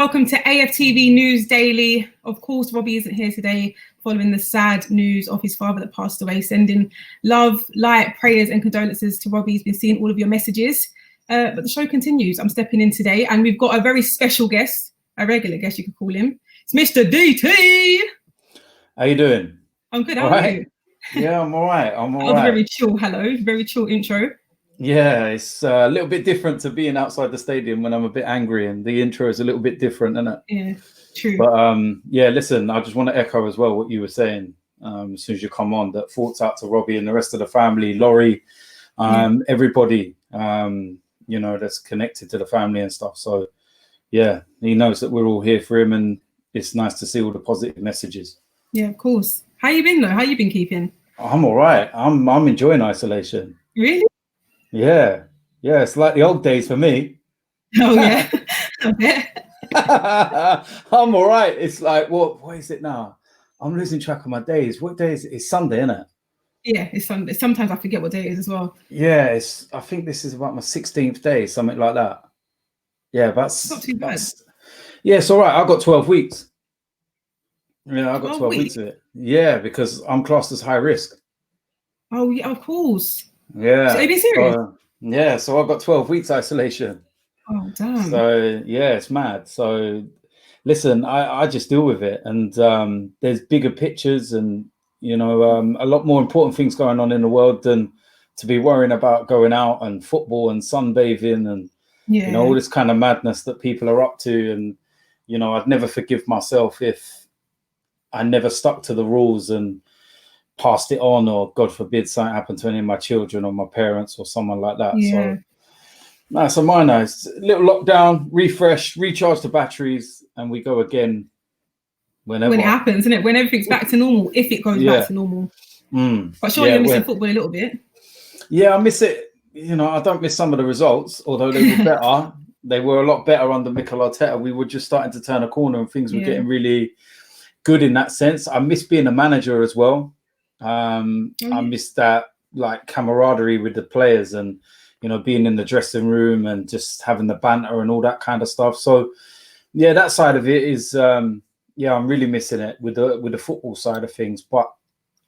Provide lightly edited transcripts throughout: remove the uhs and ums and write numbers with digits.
Welcome to AFTV News Daily. Of course, Robbie isn't here today following the sad news of his father that passed away. Sending love, light, prayers and condolences to Robbie. He's been seeing all of your messages. But the show continues. I'm stepping in today and we've got a very special guest, a regular guest you could call him. It's Mr. DT. How you doing? I'm good, how are you? Yeah, I'm all right. I'm all right. right. Very chill, hello. Very chill intro. Yeah, it's a little bit different to being outside the stadium when I'm a bit angry, and the intro is a little bit different, isn't it? Yeah, true. But yeah, listen, I just want to echo as well what you were saying as soon as you come on, that thoughts out to Robbie and the rest of the family, Laurie, everybody, you know, that's connected to the family and stuff. So yeah, he knows that we're all here for him, and it's nice to see all the positive messages. Yeah, of course. How you been though? How you been keeping? I'm all right. I'm enjoying isolation. Really? Yeah, it's like the old days for me. Oh yeah. I'm all right. It's like, what is it now? I'm losing track of my days. What day is it? It's Sunday, isn't it? Yeah, it's Sunday. Sometimes I forget what day it is as well. Yeah, I think this is about my 16th day, something like that. Yeah, that's not too bad. Yeah, it's all right. I've got 12 weeks. Yeah, I've got 12 weeks of it. Yeah, because I'm classed as high risk. Oh yeah, of course. Yeah. So are you serious? Yeah, so I've got 12 weeks isolation. Oh damn. So yeah, it's mad. So listen, I just deal with it, and there's bigger pictures and, you know, a lot more important things going on in the world than to be worrying about going out and football and sunbathing and you know, all this kind of madness that people are up to. And you know, I'd never forgive myself if I never stuck to the rules and passed it on, or God forbid something happened to any of my children or my parents or someone like that. So that's a nice little lockdown, refresh, recharge the batteries, and we go again whenever. When it happens, isn't it? When everything's back to normal, if it goes back to normal. But surely you're missing football a little bit. Yeah, I miss it. You know, I don't miss some of the results, although they were better. They were a lot better under Mikel Arteta. We were just starting to turn a corner and things were getting really good in that sense. I miss being a manager as well. I miss that like camaraderie with the players and, you know, being in the dressing room and just having the banter and all that kind of stuff. So yeah, that side of it is I'm really missing it with the football side of things. But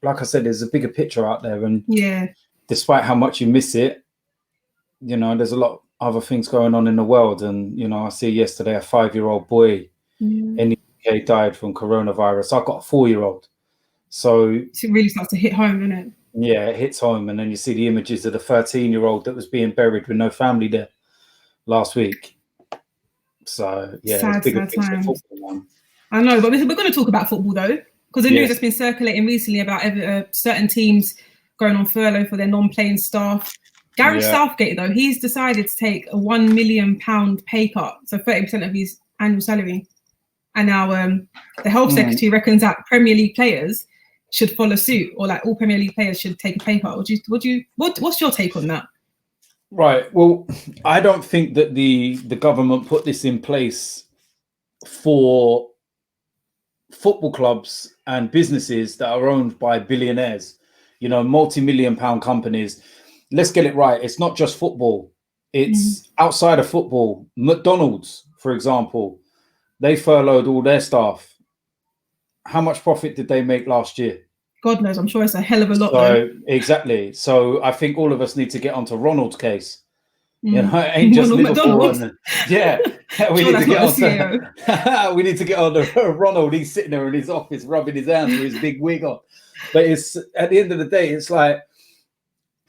like I said, there's a bigger picture out there, and despite how much you miss it, you know, there's a lot of other things going on in the world. And you know, I see yesterday a 5-year-old boy in the UK died from coronavirus. I've got a 4-year-old. So it really starts to hit home, doesn't it? Yeah, it hits home. And then you see the images of the 13-year-old that was being buried with no family there last week. So yeah, sad times. I know, but we're going to talk about football though, because the news that's been circulating recently about certain teams going on furlough for their non-playing staff. Gareth Southgate though, he's decided to take a £1 million pay cut, so 30% of his annual salary. And now the health secretary reckons that Premier League players should follow suit, or like all Premier League players should take a pay cut. What's your take on that? Right. Well, I don't think that the government put this in place for football clubs and businesses that are owned by billionaires, you know, multi-million pound companies. Let's get it right. It's not just football. It's outside of football. McDonald's, for example, they furloughed all their staff. How much profit did they make last year? God knows. I'm sure it's a hell of a lot. So exactly. So I think all of us need to get onto Ronald's case. You know, it ain't just Liverpool. We need to get on. We need to get on Ronald. He's sitting there in his office, rubbing his hands with his big wig on. But it's at the end of the day, it's like,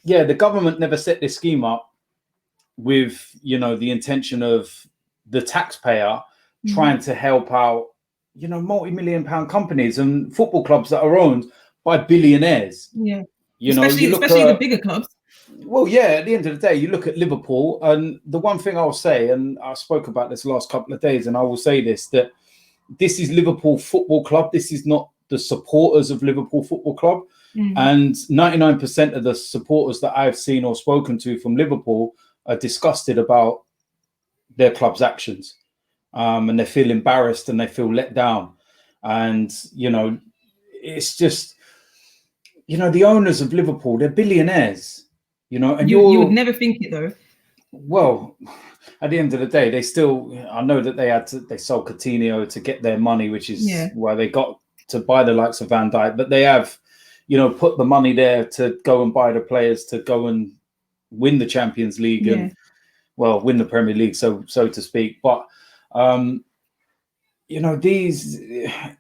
yeah, the government never set this scheme up with, you know, the intention of the taxpayer trying to help out, you know, multi-million pound companies and football clubs that are owned by billionaires. Yeah, you know, especially the bigger clubs. Well, yeah, at the end of the day, you look at Liverpool, and the one thing I'll say, and I spoke about this last couple of days, and I will say this, that this is Liverpool Football Club. This is not the supporters of Liverpool Football Club. And 99% of the supporters that I've seen or spoken to from Liverpool are disgusted about their club's actions. And they feel embarrassed and they feel let down. And, you know, it's just, you know, the owners of Liverpool, they're billionaires, you know, and you would never think it though. Well, at the end of the day, they still. I know that they sold Coutinho to get their money, which is why they got to buy the likes of Van Dijk. But they have, put the money there to go and buy the players to go and win the Champions League and win the Premier League, so to speak. But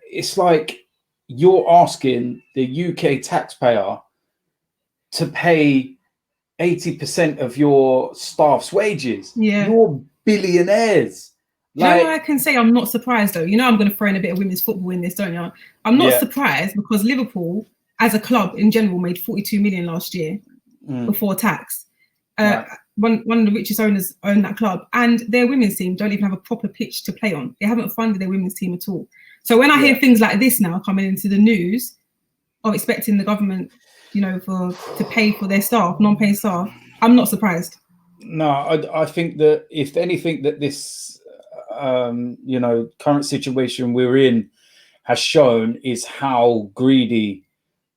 it's like you're asking the UK taxpayer to pay 80% of your staff's wages. Yeah. You're billionaires. You know what I can say? I'm not surprised, though. I'm going to throw in a bit of women's football in this, don't you? I'm not surprised because Liverpool, as a club in general, made 42 million last year before tax. Right. One of the richest owners own that club, and their women's team don't even have a proper pitch to play on. They haven't funded their women's team at all. So when I hear things like this now coming into the news of expecting the government, to pay for their staff, non-paying staff, I'm not surprised. No, I think that if anything that this, current situation we're in has shown is how greedy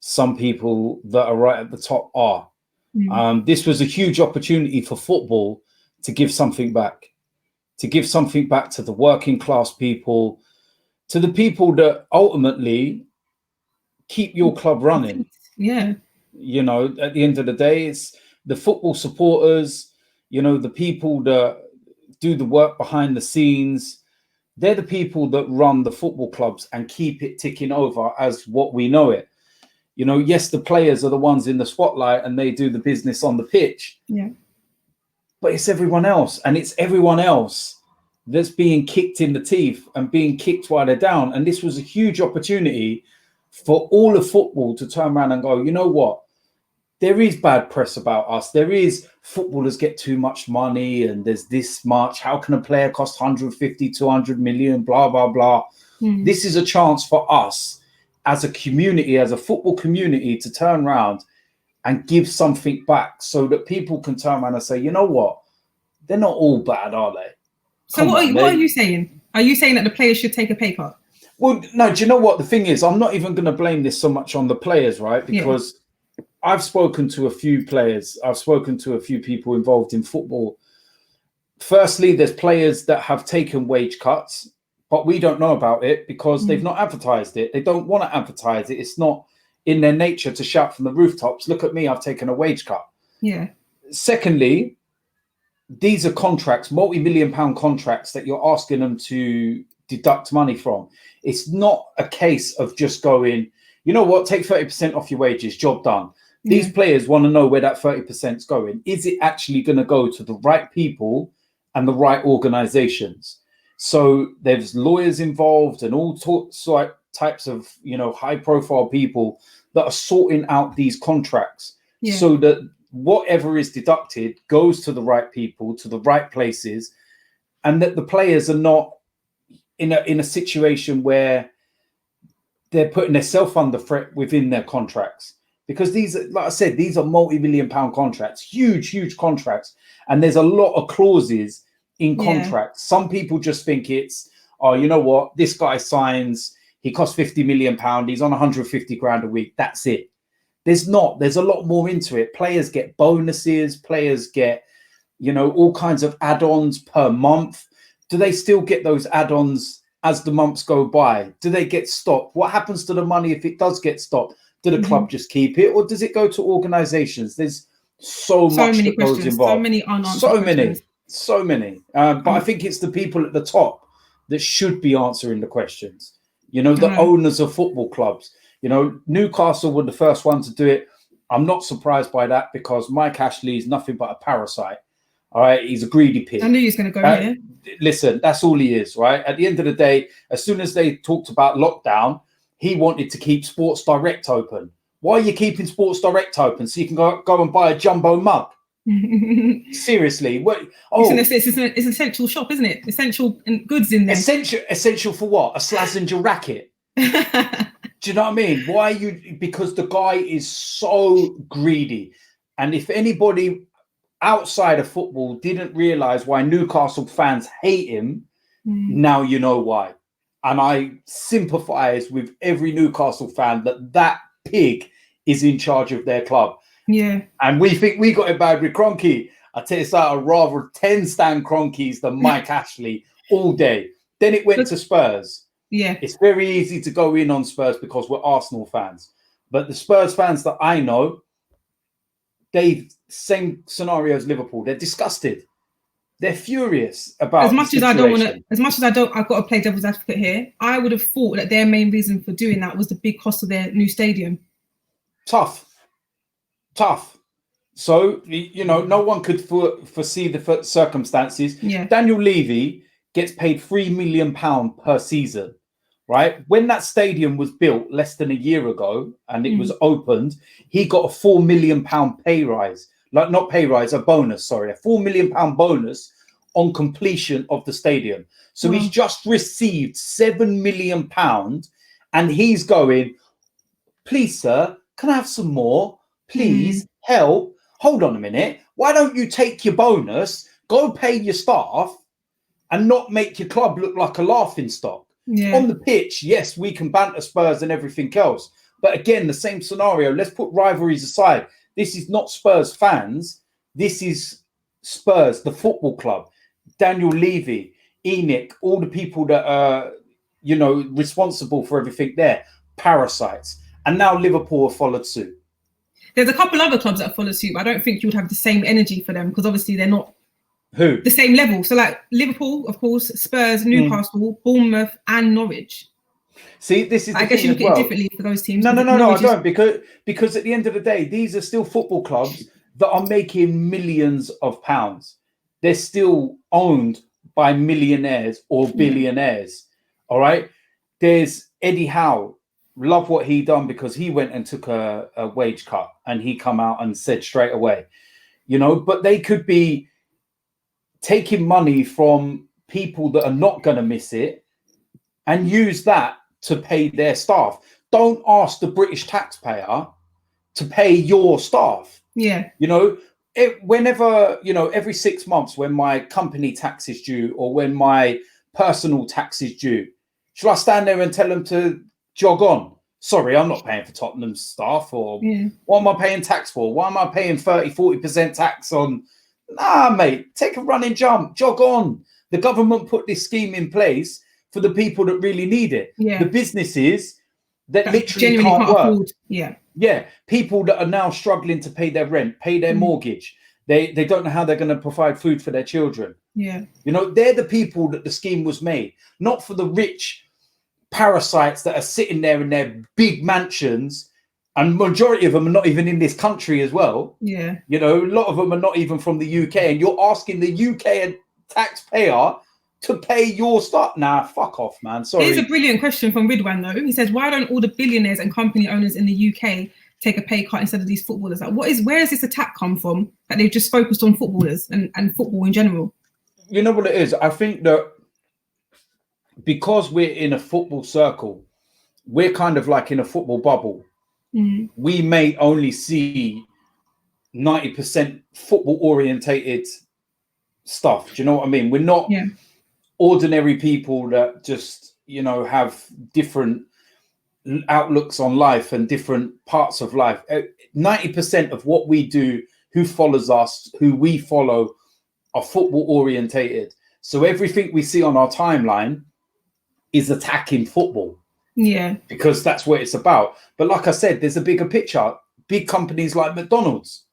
some people that are right at the top are. This was a huge opportunity for football to give something back, to the working class people, to the people that ultimately keep your club running. Yeah. At the end of the day, it's the football supporters, the people that do the work behind the scenes. They're the people that run the football clubs and keep it ticking over as what we know it. Yes, the players are the ones in the spotlight and they do the business on the pitch. Yeah. But it's everyone else. And it's everyone else that's being kicked in the teeth and being kicked while they're down. And this was a huge opportunity for all of football to turn around and go, you know what? There is bad press about us. There is footballers get too much money and there's this much. How can a player cost 150, 200 million, blah, blah, blah. This is a chance for us as a community, as a football community, to turn around and give something back so that people can turn around and say, you know what? They're not all bad, are they? So what are you saying? Are you saying that the players should take a pay cut? Well, no, do you know what? The thing is, I'm not even going to blame this so much on the players, right? Because I've spoken to a few players. I've spoken to a few people involved in football. Firstly, there's players that have taken wage cuts, but we don't know about it because they've not advertised it. They don't want to advertise it. It's not in their nature to shout from the rooftops, look at me, I've taken a wage cut. Yeah. Secondly, these are contracts, multi-million-pound contracts that you're asking them to deduct money from. It's not a case of just going, you know what, take 30% off your wages, job done. These players want to know where that 30% is going. Is it actually going to go to the right people and the right organizations? So there's lawyers involved and all types of, high profile people that are sorting out these contracts so that whatever is deducted goes to the right people, to the right places, and that the players are not in a situation where they're putting themselves under threat within their contracts. Because these, like I said, these are multi-million-pound contracts, huge contracts. And there's a lot of clauses in contracts. Some people just think it's, oh, you know what? This guy signs, he costs £50 million. He's on 150 grand a week. That's it. There's not. There's a lot more into it. Players get bonuses. Players get, all kinds of add-ons per month. Do they still get those add-ons as the months go by? Do they get stopped? What happens to the money if it does get stopped? Do the club just keep it, or does it go to organizations? There's so much that goes involved. So many unanswered questions. So many. But I think it's the people at the top that should be answering the questions. The owners of football clubs. Newcastle were the first one to do it. I'm not surprised by that because Mike Ashley is nothing but a parasite. All right, he's a greedy pig. I knew he was going to go here. Listen, that's all he is, right? At the end of the day, as soon as they talked about lockdown, he wanted to keep Sports Direct open. Why are you keeping Sports Direct open? So you can go and buy a jumbo mug? Seriously. It's an essential shop, isn't it? Essential goods in there. Essential for what? A Slazenger racket? Do you know what I mean? Why are you? Because the guy is so greedy. And if anybody outside of football didn't realize why Newcastle fans hate him, now you know why. And I sympathize with every Newcastle fan that pig is in charge of their club. Yeah. And we think we got it bad with Kroenke. I tell you something, I'd rather 10 Stan Kroenkes than Mike Ashley all day. Then it went to Spurs. Yeah. It's very easy to go in on Spurs because we're Arsenal fans. But the Spurs fans that I know, same scenario as Liverpool. They're disgusted. They're furious about as much the as I don't want to, I've got to play devil's advocate here. I would have thought that their main reason for doing that was the big cost of their new stadium. Tough. So, no one could foresee the circumstances. Yeah. Daniel Levy gets paid £3 million per season, right? When that stadium was built less than a year ago and it was opened, he got a £4 million pay rise. Like, not pay rise, a bonus, sorry, a £4 million bonus on completion of the stadium. So he's just received £7 million and he's going, please, sir, can I have some more? Please, help. Hold on a minute. Why don't you take your bonus, go pay your staff and not make your club look like a laughing stock? Yeah. On the pitch, yes, we can banter Spurs and everything else. But again, the same scenario. Let's put rivalries aside. This is not Spurs fans. This is Spurs, the football club. Daniel Levy, Enoch, all the people that are, responsible for everything there. Parasites. And now Liverpool have followed suit. There's a couple other clubs that follow suit, but I don't think you would have the same energy for them because obviously they're not the same level. So like Liverpool, of course, Spurs, Newcastle, Bournemouth and Norwich. See, this is I guess you look at it differently for those teams. No, I don't. Because at the end of the day, these are still football clubs that are making millions of pounds. They're still owned by millionaires or billionaires. All right. There's Eddie Howe. Love what he done because he went and took a wage cut and he come out and said straight away, but they could be taking money from people that are not going to miss it and use that to pay their staff. Don't ask the British taxpayer to pay your staff. Yeah. Whenever, every 6 months when my company tax is due or when my personal tax is due, shall I stand there and tell them to jog on? Sorry, I'm not paying for Tottenham's staff. Or what am I paying tax for? Why am I paying 30-40% tax on? Nah, mate, take a running jump, jog on. The government put this scheme in place for the people that really need it. Yeah. The businesses that literally can't work. Afford. Yeah. People that are now struggling to pay their rent, pay their mortgage. They don't know how they're going to provide food for their children. Yeah. They're the people that the scheme was made, not for the rich parasites that are sitting there in their big mansions, and majority of them are not even in this country as well. Yeah. A lot of them are not even from the UK, and you're asking the UK taxpayer to pay your stuff. Nah, fuck off, man. Sorry. Here's a brilliant question from Ridwan though. He says, why don't all the billionaires and company owners in the UK take a pay cut instead of these footballers? Like, where does this attack come from that they've just focused on footballers and football in general? You know what it is? I think that because we're in a football circle, we're kind of like in a football bubble. We may only see 90% football orientated stuff. Do you know what I mean? We're not ordinary people that just, have different outlooks on life and different parts of life. 90% of what we do, who follows us, who we follow, are football orientated. So everything we see on our timeline is attacking football. Yeah. Because that's what it's about. But like I said, there's a bigger picture. Big companies like McDonald's.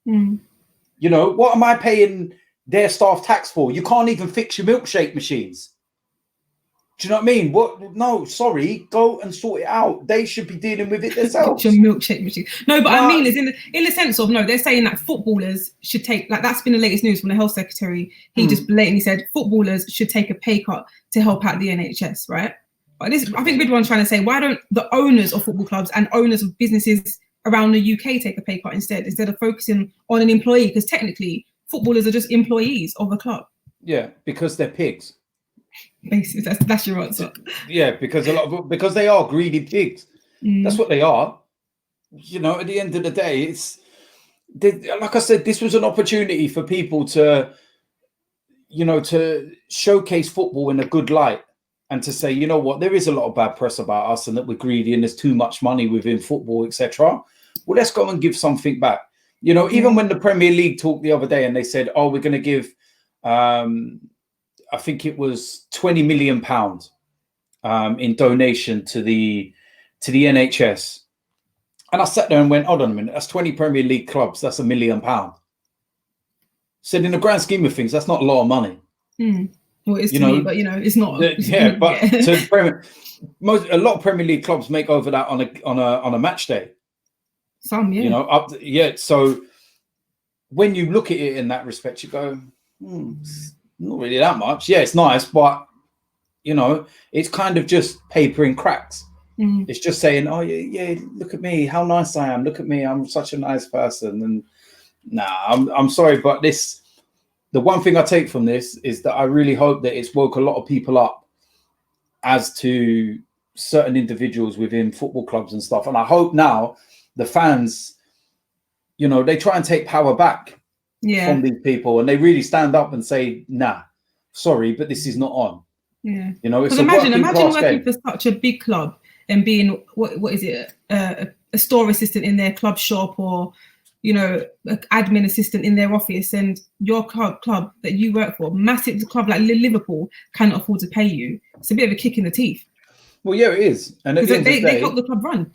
What am I paying their staff tax for? You can't even fix your milkshake machines. Do you know what I mean? No, sorry, go and sort it out. They should be dealing with it themselves. Your milkshake machine. No, but I mean, is in the sense of, no, they're saying that footballers should take, like, that's been the latest news from the health secretary. He just blatantly said footballers should take a pay cut to help out the NHS, right? But I think Ridwan's trying to say, why don't the owners of football clubs and owners of businesses around the UK take a pay cut instead of focusing on an employee? Because technically, footballers are just employees of a club. Yeah, because they're pigs. Basically, that's your answer. Yeah, because they are greedy pigs. That's what they are. At the end of the day, it's like I said, this was an opportunity for people to, to showcase football in a good light and to say, you know what, there is a lot of bad press about us and that we're greedy and there's too much money within football, etc. Well, let's go and give something back. You know, even when the Premier League talked the other day and they said, oh, we're going to give, I think it was £20 million in donation to the NHS. And I sat there and went, hold on a minute, that's 20 Premier League clubs, that's £1 million. Said in the grand scheme of things, that's not a lot of money. Well, it is to me, but it's not. Yeah, but a lot of Premier League clubs make over that on a match day. Some, yeah. So when you look at it in that respect, you go, it's not really that much. Yeah, it's nice, but it's kind of just paper in cracks. It's just saying, oh yeah, look at me, how nice I am. Look at me, I'm such a nice person. And I'm sorry, but the one thing I take from this is that I really hope that it's woke a lot of people up as to certain individuals within football clubs and stuff. And I hope now the fans, they try and take power back from these people, and they really stand up and say, nah, sorry, but this is not on. Yeah. It's imagine working for such a big club and being what is it, a store assistant in their club shop, or an admin assistant in their office, and your club that you work for, massive club like Liverpool, cannot afford to pay you. It's a bit of a kick in the teeth. Well, yeah, it is. And because they help the club run.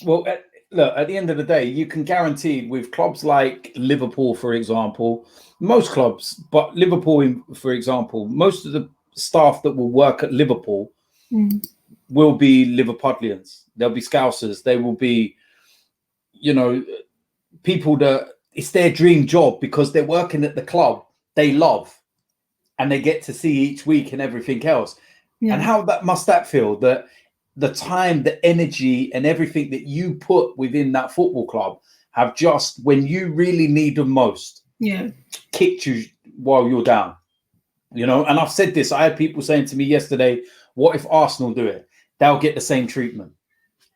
Well, look, at the end of the day, you can guarantee with clubs like Liverpool, for example, most clubs, but Liverpool, for example, most of the staff that will work at Liverpool will be Liverpudlians. They'll be Scousers. They will be, people that it's their dream job because they're working at the club they love and they get to see each week and everything else. Yeah. And how must that feel, that the time, the energy and everything that you put within that football club have just, when you really need them most, kicked you while you're down, and I've said this, I had people saying to me yesterday, what if Arsenal do it? They'll get the same treatment.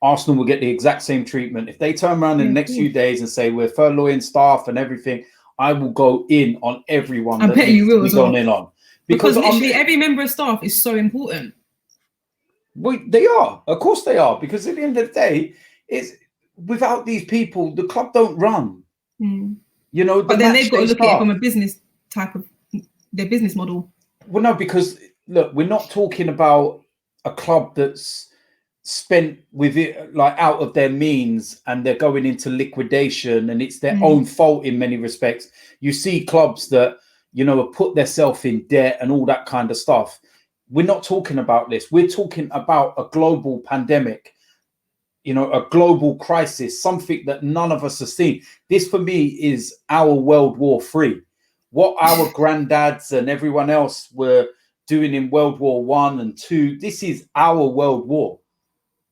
Arsenal will get the exact same treatment. If they turn around in the next few days and say we're furloughing staff and everything, I will go in on everyone. I bet you will as well. In on. Because literally every member of staff is so important. Well, they are. Of course they are. Because at the end of the day, without these people, the club don't run. But then they've got to look at it from a business their business model. Well, no, because look, we're not talking about a club that's spent with it like out of their means and they're going into liquidation and it's their own fault in many respects. You see clubs that have put themselves in debt and all that kind of stuff. We're not talking about this. We're talking about a global pandemic, a global crisis, something that none of us have seen. This for me is our World War III. What our granddads and everyone else were doing in World War I and II, this is our World War.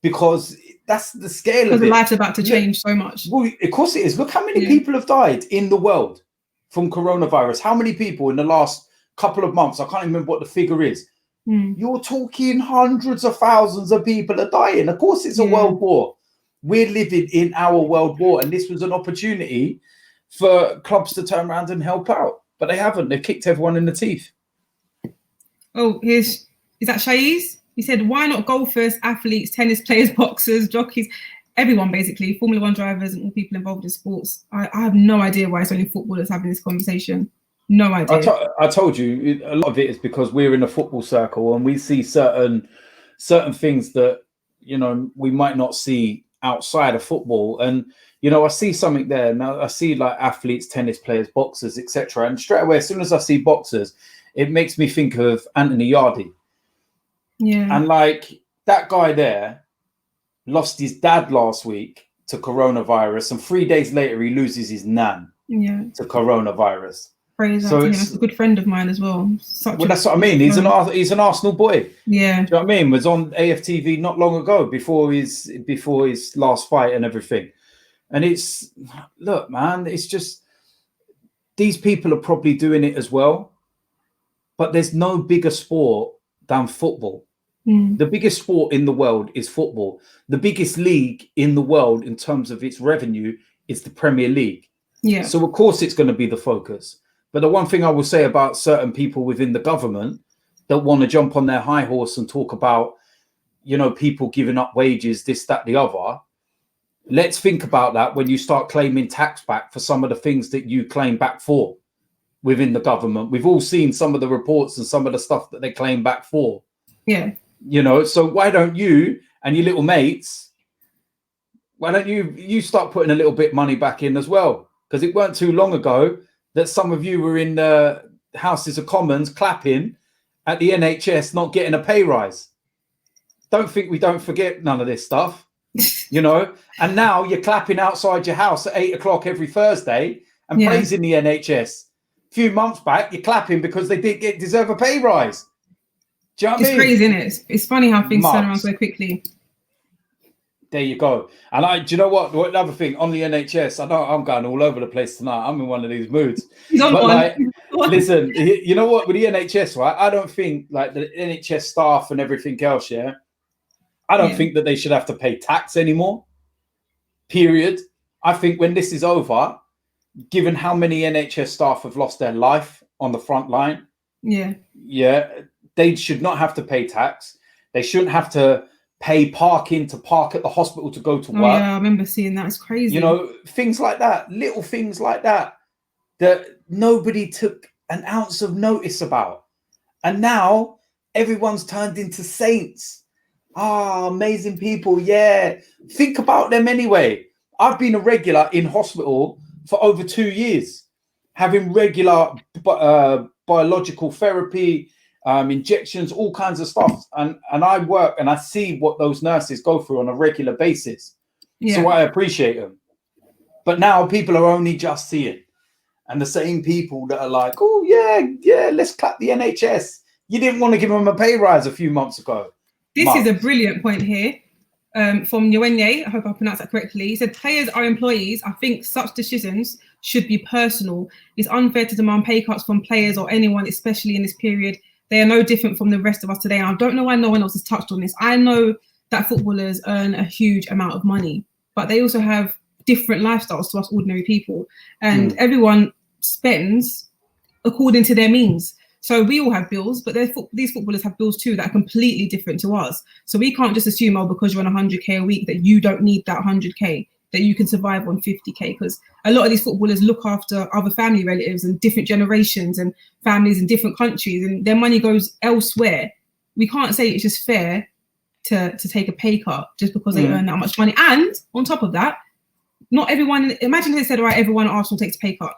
Because that's the scale of it. Because life's about to change so much. Well, of course it is. Look how many people have died in the world from coronavirus. How many people in the last couple of months? I can't remember what the figure is. You're talking hundreds of thousands of people are dying. Of course it's a world war. We're living in our world war. And this was an opportunity for clubs to turn around and help out. But they haven't. They've kicked everyone in the teeth. Oh, is that Shaiz? He said, why not golfers, athletes, tennis players, boxers, jockeys, everyone basically, Formula One drivers and all people involved in sports? I have no idea why it's only footballers having this conversation. No idea. I told you, a lot of it is because we're in a football circle and we see certain things that, we might not see outside of football. And, I see something there. Now I see like athletes, tennis players, boxers, etc. And straight away, as soon as I see boxers, it makes me think of Anthony Yardy. Yeah. And like that guy there lost his dad last week to coronavirus, and 3 days later he loses his nan to coronavirus. Praise so that's a good friend of mine as well. That's what I mean. He's an Arsenal boy. Yeah. Do you know what I mean? Was on AFTV not long ago before his last fight and everything. And look, man, it's just these people are probably doing it as well. But there's no bigger sport than football. The biggest sport in the world is football. The biggest league in the world in terms of its revenue is the Premier League. Yeah. So of course it's going to be the focus. But the one thing I will say about certain people within the government that want to jump on their high horse and talk about, people giving up wages, this, that, the other. let's think about that when you start claiming tax back for some of the things that you claim back for within the government. We've all seen some of the reports and some of the stuff that they claim back for. Yeah. You know, so why don't you and your little mates, why don't you start putting a little bit money back in as well? Because it weren't too long ago that some of you were in the Houses of Commons clapping at the NHS not getting a pay rise. Don't think we don't forget none of this stuff, you know. And now you're clapping outside your house at 8 o'clock every Thursday and praising the NHS. A few months back, you're clapping because they did deserve a pay rise. Do you know what I mean? It's crazy, isn't it? It's funny how things turn around so quickly. There you go. And do you know what? Another thing on the NHS, I know I'm going all over the place tonight. I'm in one of these moods. But like, listen, you know what? With the NHS, right? I don't think like the NHS staff and everything else, I don't think that they should have to pay tax anymore. Period. I think when this is over, given how many NHS staff have lost their life on the front line, they should not have to pay tax. They shouldn't have to pay parking to park at the hospital to go to work. Yeah, I remember seeing that. It's crazy. You know, things like that, little things like that, that nobody took an ounce of notice about. And now everyone's turned into saints. Amazing people. Yeah. Think about them anyway. I've been a regular in hospital for over 2 years, having regular biological therapy, injections, all kinds of stuff. And I work and I see what those nurses go through on a regular basis. So I appreciate them. But now people are only just seeing. And the same people that are like, oh, yeah, let's clap the NHS. You didn't want to give them a pay rise a few months ago. This is a brilliant point here from Nyenye. I hope I pronounced that correctly. He said, players are employees. I think such decisions should be personal. It's unfair to demand pay cuts from players or anyone, especially in this period. They are no different from the rest of us today. And I don't know why no one else has touched on this. I know that footballers earn a huge amount of money, but they also have different lifestyles to us ordinary people. And everyone spends according to their means. So we all have bills, but these footballers have bills too that are completely different to us. So we can't just assume, because you're on 100k a week, that you don't need that 100k, that you can survive on 50k, because a lot of these footballers look after other family relatives and different generations and families in different countries, and their money goes elsewhere. We can't say it's just fair to take a pay cut just because they earn that much money. And on top of that, not everyone, imagine they said, all right, everyone at Arsenal takes a pay cut.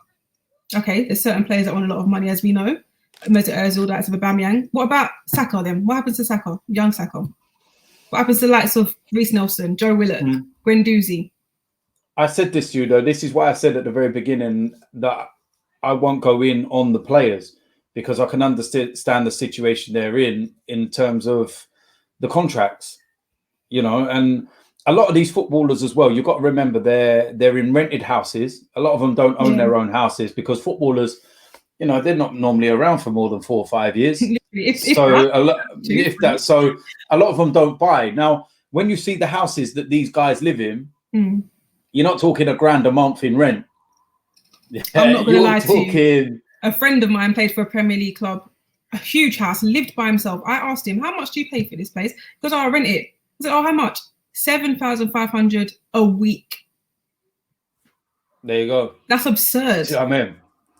Okay, there's certain players that want a lot of money, as we know. Mesut Ozil, the likes of Aubameyang. What about Saka then? What happens to Saka? Young Saka? What happens to the likes of Reece Nelson, Joe Willock, Guendouzi? I said this to you, though. This is why I said at the very beginning that I won't go in on the players, because I can understand the situation they're in terms of the contracts, you know. And a lot of these footballers as well, you've got to remember they're in rented houses. A lot of them don't own their own houses, because footballers, you know, they're not normally around for more than 4 or 5 years. So a lot of them don't buy. Now, when you see the houses that these guys live in, you're not talking £1,000 a month in rent. I'm not going to lie to you. A friend of mine played for a Premier League club, a huge house, lived by himself. I asked him, how much do you pay for this place? Because I rent it. I said, how much? 7,500 a week. There you go. That's absurd. See what I mean?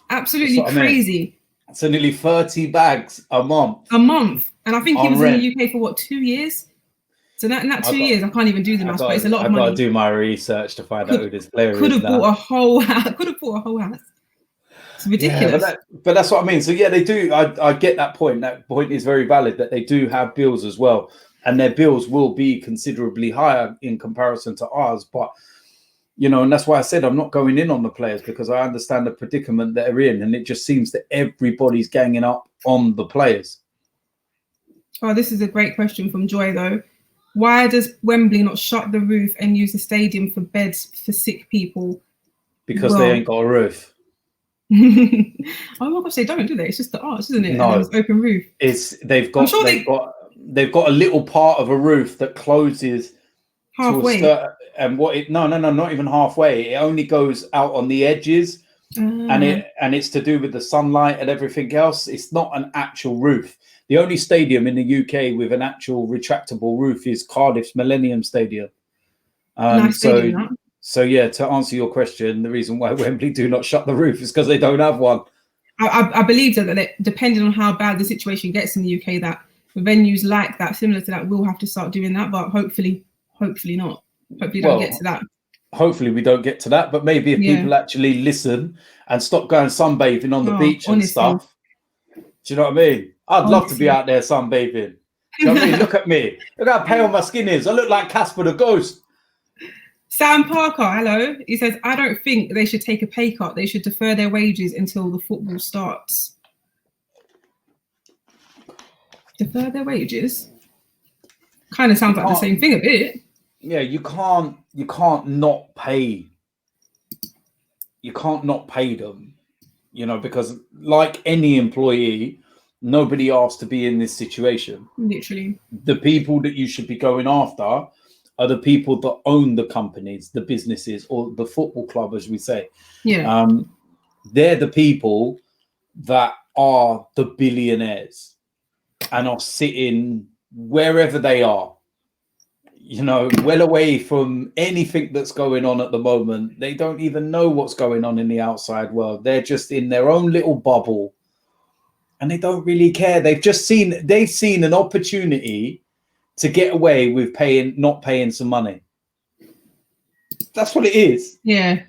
Absolutely crazy. So nearly 30 bags a month. A month. And I think he was in the UK for what, 2 years? So in that 2 years, I can't even do the maths, but it's a lot of money. I've got to do my research to find out who this player is. Could have bought a whole house. It's ridiculous. Yeah, but that's what I mean. So yeah, they do. I get that point. That point is very valid, that they do have bills as well. And their bills will be considerably higher in comparison to ours. But, you know, and that's why I said I'm not going in on the players, because I understand the predicament that they're in. And it just seems that everybody's ganging up on the players. Oh, this is a great question from Joy, though. Why does Wembley not shut the roof and use the stadium for beds for sick people? Because they ain't got a roof. Oh my gosh, they don't, do they? It's just the arch, isn't it? No, it's open roof. They've got a little part of a roof that closes halfway. Not even halfway. It only goes out on the edges, and it's to do with the sunlight and everything else. It's not an actual roof. The only stadium in the UK with an actual retractable roof is Cardiff's Millennium Stadium. Nice stadium, So yeah, to answer your question, the reason why Wembley do not shut the roof is because they don't have one. I believe that depending on how bad the situation gets in the UK, that venues like that, similar to that, will have to start doing that. But hopefully not. Hopefully don't get to that. Hopefully we don't get to that. But maybe if people actually listen and stop going sunbathing on the beach and stuff. Do you know what I mean? I'd love to be out there sunbathing. Do you know what I mean? Look at me. Look how pale my skin is. I look like Casper the Ghost. Sam Parker, hello. He says, I don't think they should take a pay cut. They should defer their wages until the football starts. Defer their wages? Kind of sounds like the same thing a bit. Yeah, you can't not pay. You can't not pay them, you know, because like any employee, nobody asked to be in this situation. Literally. The people that you should be going after are the people that own the companies, the businesses, or the football club, as we say. Yeah. They're the people that are the billionaires and are sitting wherever they are, you know, well away from anything that's going on at the moment. They don't even know what's going on in the outside world. They're just in their own little bubble and they don't really care. They've seen an opportunity to get away with not paying some money. That's what it is. Yeah.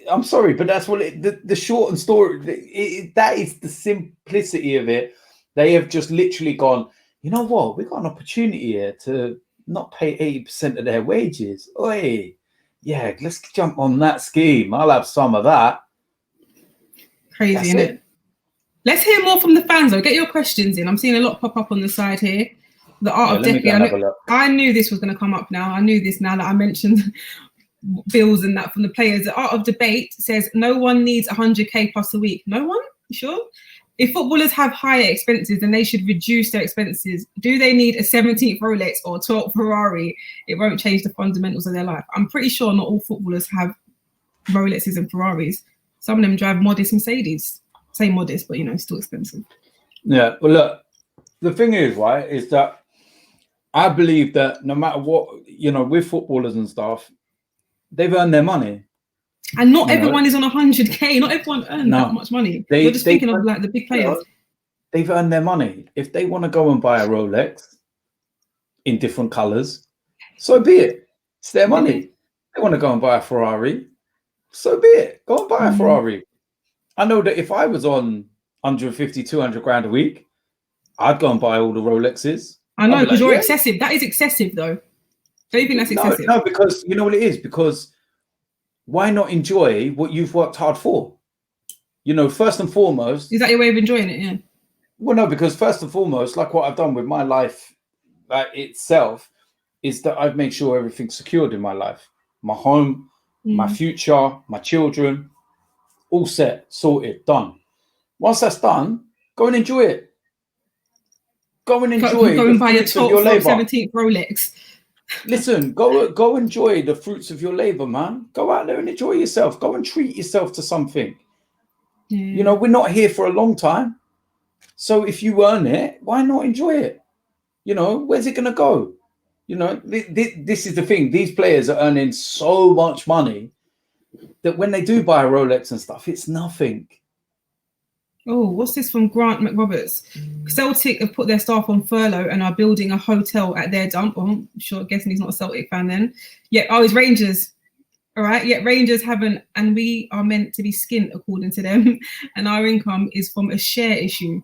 I'm sorry, but that's what the short and story, that is the simplicity of it. They have just literally gone, you know what? We've got an opportunity here to not pay 80% of their wages. Oi, yeah, let's jump on that scheme. I'll have some of that. Crazy, isn't it? Let's hear more from the fans, though. Get your questions in. I'm seeing a lot pop up on the side here. The art of decking. I knew this was going to come up now. I knew this now that I mentioned bills and that from the players. The art of debate says no one needs 100k plus a week. No one? You sure? If footballers have higher expenses, then they should reduce their expenses. Do they need a 17th Rolex or 12th Ferrari? It won't change the fundamentals of their life. I'm pretty sure not all footballers have Rolexes and Ferraris. Some of them drive modest Mercedes. Say modest, but, you know, still expensive. Yeah, well, look, the thing is, right, is that I believe that no matter what, you know, with footballers and stuff, they've earned their money. And not everyone is on 100k. Not everyone earns that much money. You're just thinking of like the big players. You know, they've earned their money. If they want to go and buy a Rolex in different colors, so be it. It's their money. They want to go and buy a Ferrari, so be it. Go and buy a Ferrari. I know that if I was on 150, 200 grand a week, I'd go and buy all the Rolexes. I know, because you're excessive. That is excessive, though. Don't you think that's excessive? No, because you know what it is? Because why not enjoy what you've worked hard for? You know, first and foremost. Is that your way of enjoying it? Yeah. Well, no, because first and foremost, like what I've done with my life itself, is that I've made sure everything's secured in my life. My home, my future, my children, all set, sorted, done. Once that's done, go and enjoy it. Go and enjoy. Go and buy your 17th Rolex. Listen, go enjoy the fruits of your labor, man. Go out there and enjoy yourself. Go and treat yourself to something. Yeah. You know, we're not here for a long time. So if you earn it, why not enjoy it? You know, where's it going to go? You know, this is the thing. These players are earning so much money that when they do buy a Rolex and stuff, it's nothing. Oh, what's this from Grant McRoberts? Celtic have put their staff on furlough and are building a hotel at their dump. Oh, I'm sure, guessing he's not a Celtic fan then. Yeah, it's Rangers. All right, yet Rangers haven't, and we are meant to be skint according to them. And our income is from a share issue.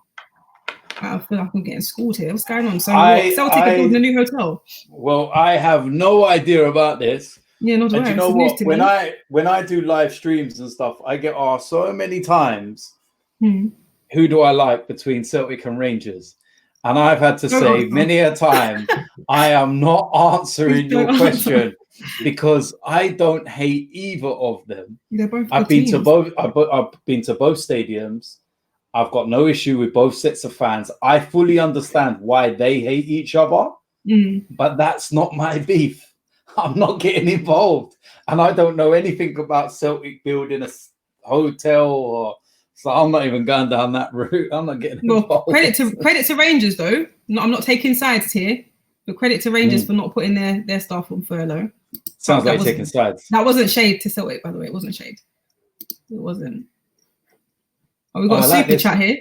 I feel like I'm getting schooled here. What's going on? So Celtic are building a new hotel. Well, I have no idea about this. Yeah, not and you know what? When I do live streams and stuff, I get asked so many times, who do I like between Celtic and Rangers? And I've had to say many a time, I am not answering your question because I don't hate either of them. I've been to both. I've been to both stadiums. I've got no issue with both sets of fans. I fully understand why they hate each other, but that's not my beef. I'm not getting involved, and I don't know anything about Celtic building a hotel or. So I'm not even going down that route. I'm not getting involved. Credit to Rangers though. No, I'm not taking sides here, but credit to Rangers for not putting their staff on furlough. Sounds like you're taking sides. That wasn't shade to Celtic, by the way. It wasn't shade. It wasn't. Oh, we've got a super chat here.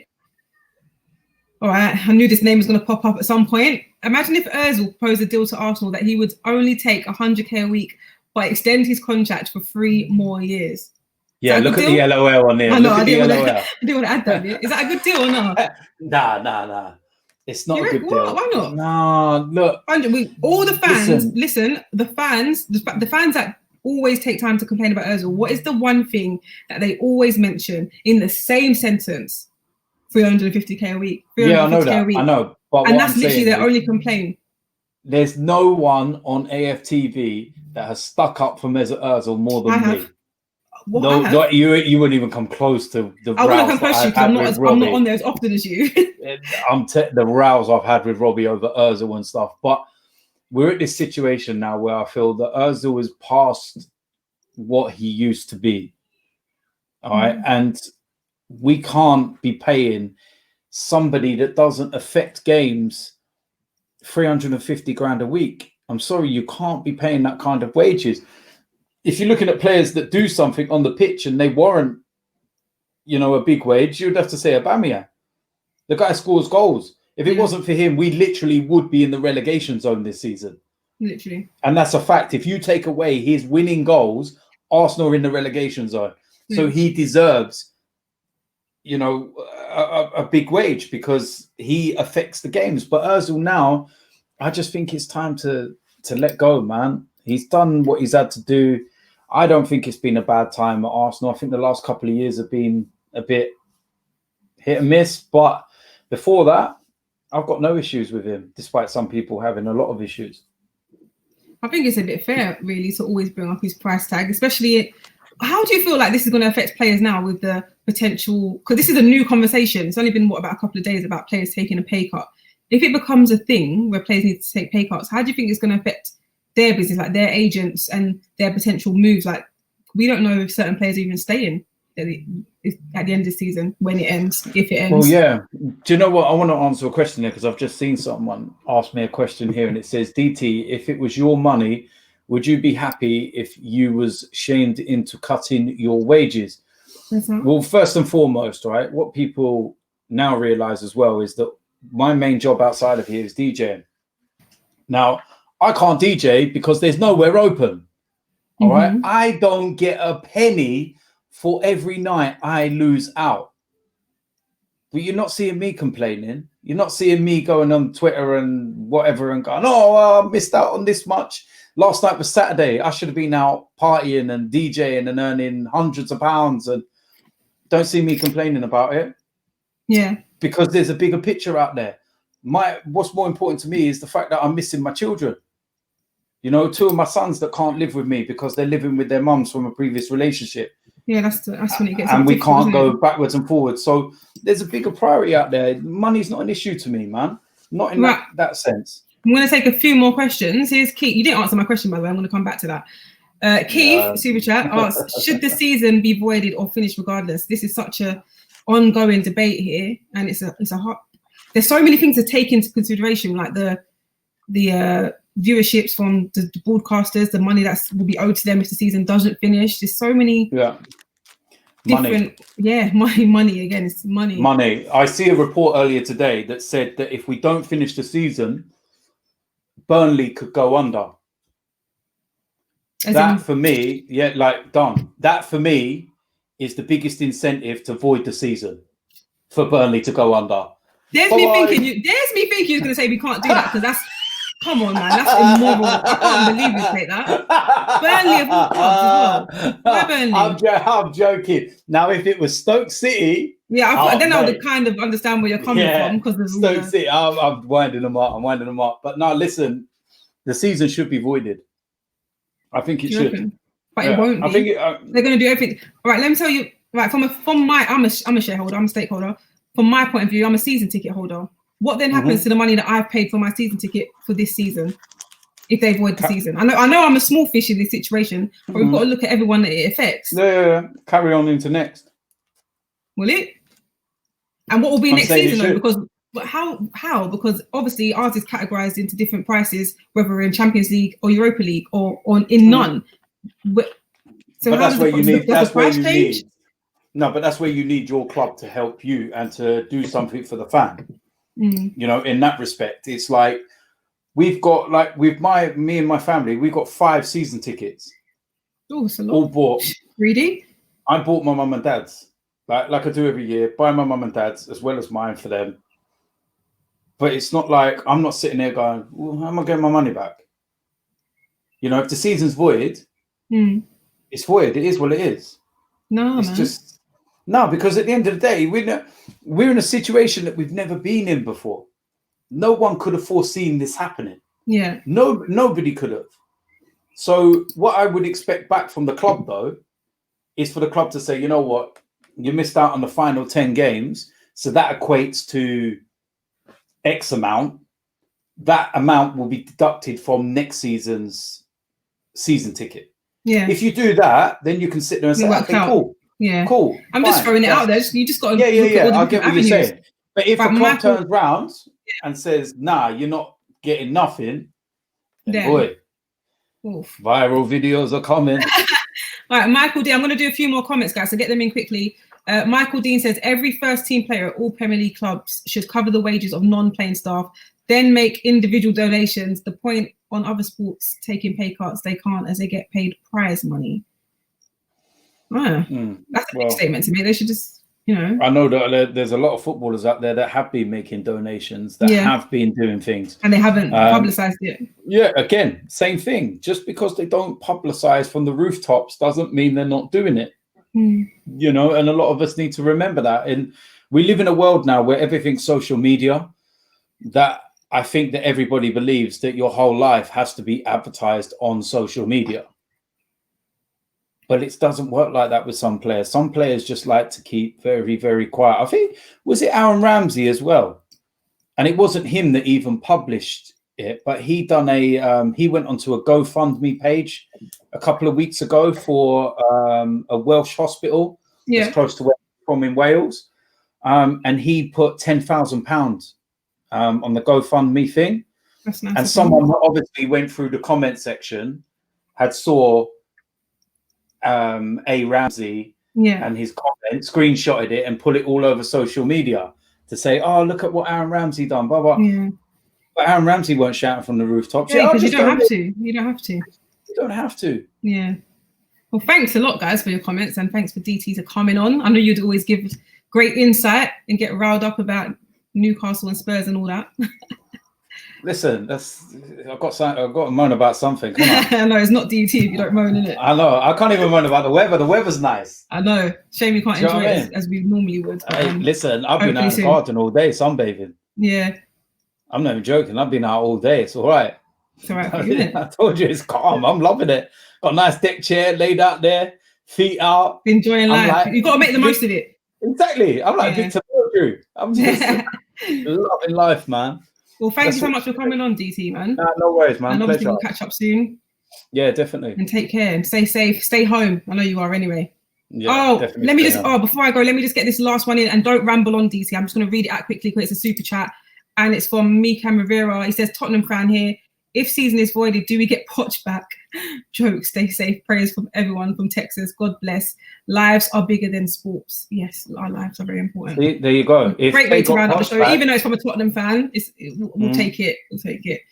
All right, I knew this name was going to pop up at some point. Imagine if Ozil proposed a deal to Arsenal that he would only take 100k a week, but extend his contract for 3 more years. Yeah, look at the LOL on there. I know, I didn't want to add that. Is that a good deal or not? Nah. It's not a good deal. Why not? No, look. All the fans, listen, the fans that always take time to complain about Ozil, what is the one thing that they always mention in the same sentence? 350k a week. Yeah, I know that. I know. But and that's literally their only complaint. There's no one on AFTV that has stuck up for Mesut Ozil more than me. No, you wouldn't even come close to the rows. I wouldn't come close to you because I'm not on there as often as you. The rows I've had with Robbie over Ozil and stuff. But we're at this situation now where I feel that Ozil is past what he used to be. All right. And we can't be paying somebody that doesn't affect games 350 grand a week. I'm sorry, you can't be paying that kind of wages. If you're looking at players that do something on the pitch and they warrant, a big wage, you'd have to say Aubameyang. The guy scores goals. If it wasn't for him, we literally would be in the relegation zone this season. Literally. And that's a fact. If you take away his winning goals, Arsenal are in the relegation zone. So he deserves a big wage because he affects the games. But Ozil now, I just think it's time to let go, man. He's done what he's had to do. I don't think it's been a bad time at Arsenal. I think the last couple of years have been a bit hit and miss. But before that, I've got no issues with him, despite some people having a lot of issues. I think it's a bit fair, really, to always bring up his price tag, especially... How do you feel like this is going to affect players now with the potential? Because this is a new conversation. It's only been, about a couple of days about players taking a pay cut. If it becomes a thing where players need to take pay cuts, how do you think it's going to affect their business, like their agents and their potential moves? Like, we don't know if certain players are even staying at the end of the season, when it ends, if it ends. Well, yeah. Do you know what? I want to answer a question there because I've just seen someone ask me a question here and it says, DT, if it was your money, would you be happy if you was shamed into cutting your wages? Well, first and foremost, right, what people now realize as well is that my main job outside of here is DJing. Now, I can't DJ because there's nowhere open. All right. I don't get a penny for every night I lose out. But you're not seeing me complaining. You're not seeing me going on Twitter and whatever and going, I missed out on this much. Last night was Saturday. I should have been out partying and DJing and earning hundreds of pounds, and don't see me complaining about it. Yeah. Because there's a bigger picture out there. What's more important to me is the fact that I'm missing my children. 2 of my sons that can't live with me because they're living with their mums from a previous relationship. Yeah, that's when it gets. And we can't go backwards and forwards. So there's a bigger priority out there. Money's not an issue to me, man. Not in that sense. I'm going to take a few more questions. Here's Keith. You didn't answer my question, by the way. I'm going to come back to that. Keith, Super Chat, asks, should the season be voided or finished regardless? This is such a ongoing debate here, and it's a hot. There's so many things to take into consideration, like the viewerships from the broadcasters, the money that will be owed to them if the season doesn't finish. There's so many different money again. It's money. I see a report earlier today that said that if we don't finish the season, Burnley could go under. For me, done. That for me is the biggest incentive to void the season for Burnley to go under. There's me thinking you're going to say we can't do that because that's, come on, man, that's immoral. I can't believe you say that. Burnley have all clubs as well. Why Burnley? I'm joking. Now, if it was Stoke City, I would kind of understand where you're coming from because Stoke City. I'm winding them up. But no, listen, the season should be voided. I think it should, but it won't be. I think they're going to do everything. All right, let me tell you. Right, I'm a shareholder. I'm a stakeholder. From my point of view, I'm a season ticket holder. What then happens to the money that I've paid for my season ticket for this season if they void the season? I know I'm a small fish in this situation, but we've got to look at everyone that it affects. Yeah. Carry on into next. Will it? And what will be next season though? Because But how? Because obviously ours is categorized into different prices, whether we're in Champions League or Europa League or in none. So but that's where you need. That's where you change? need. No, but that's where you need your club to help you and to do something for the fan. You know, in that respect, it's like we've got like with me and my family, we've got 5 season tickets. Oh, it's a lot. All bought. Greedy. I bought my mum and dad's, like I do every year. Buy my mum and dad's as well as mine for them. But it's not like I'm not sitting there going, well, how am I getting my money back? You know, if the season's void, it's void. It is what it is. No, it's man. just no, because at the end of the day, we're in a situation that we've never been in before. No one could have foreseen this happening. Yeah. Nobody could have. So what I would expect back from the club, though, is for the club to say, you know what, you missed out on the final 10 games, so that equates to X amount. That amount will be deducted from next season's season ticket. Yeah. If you do that, then you can sit there and say, okay, cool. Yeah. Cool. I'm just throwing it out there. You just got to look at all the I get what avenues. you're saying. But if the club turns round and says, nah, you're not getting nothing, then boy, viral videos are coming. All right, Michael D, I'm going to do a few more comments, guys, so get them in quickly. Michael Dean says, every first team player at all Premier League clubs should cover the wages of non-playing staff, then make individual donations. The point on other sports taking pay cuts, they can't as they get paid prize money. That's a big statement to me. They should just, you know. I know that there's a lot of footballers out there that have been making donations, that have been doing things. And they haven't publicised it. Yeah, again, same thing. Just because they don't publicise from the rooftops doesn't mean they're not doing it. You know, and a lot of us need to remember that. And we live in a world now where everything's social media, that I think that everybody believes that your whole life has to be advertised on social media. But it doesn't work like that with some players. Some players just like to keep very, very quiet. I think, was it Aaron Ramsey as well? And it wasn't him that even published it, but he done he went onto a GoFundMe page a couple of weeks ago for a Welsh hospital that's close to where I'm from in Wales. And he put £10,000 on the GoFundMe thing. That's nice. And someone obviously went through the comment section, had saw A. Ramsey and his comment, screenshotted it and put it all over social media to say, oh, look at what Aaron Ramsey done, blah, blah. But Aaron Ramsey weren't shouting from the rooftops. Yeah, because you don't have to. You don't have to. You don't have to. Yeah. Well, thanks a lot, guys, for your comments, and thanks for DT for coming on. I know you'd always give great insight and get riled up about Newcastle and Spurs and all that. Listen, I've got to moan about something. Come on. I know it's not DT if you don't moan, innit? I know. I can't even moan about the weather. The weather's nice. I know. Shame you can't enjoy it as we normally would. Hey, listen, I've been out in the garden all day sunbathing. Yeah. I'm not even joking. I've been out all day. It's all right. It's all right for you, isn't it? I told you it's calm. I'm loving it. Got a nice deck chair laid out there, feet out. Enjoying life. Like, you've got to make the most of it. Exactly. I'm like Victor Drew. I'm just loving life, man. Well, thank you so much for coming on, DT, man. No worries, man. And obviously we'll catch up soon. Yeah, definitely. And take care and stay safe. Stay home. I know you are anyway. Yeah, let me just, before I go, let me just get this last one in and don't ramble on, DT. I'm just going to read it out quickly because it's a super chat. And it's from Mikam Rivera. He says, Tottenham fan here. If season is voided, do we get Poch back? Joke, stay safe. Prayers from everyone from Texas. God bless. Lives are bigger than sports. Yes, our lives are very important. See, there you go. Great way to round up the show. Even though it's from a Tottenham fan, we'll take it. We'll take it.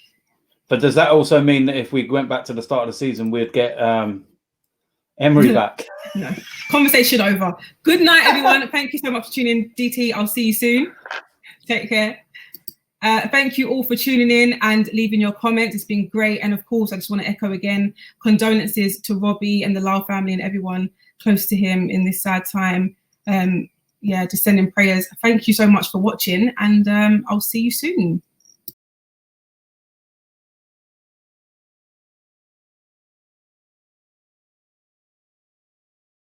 But does that also mean that if we went back to the start of the season, we'd get Emery back? No. Conversation over. Good night, everyone. Thank you so much for tuning in, DT. I'll see you soon. Take care. Thank you all for tuning in and leaving your comments. It's been great. And of course, I just want to echo again, condolences to Robbie and the Lau family and everyone close to him in this sad time. Just sending prayers. Thank you so much for watching, and I'll see you soon.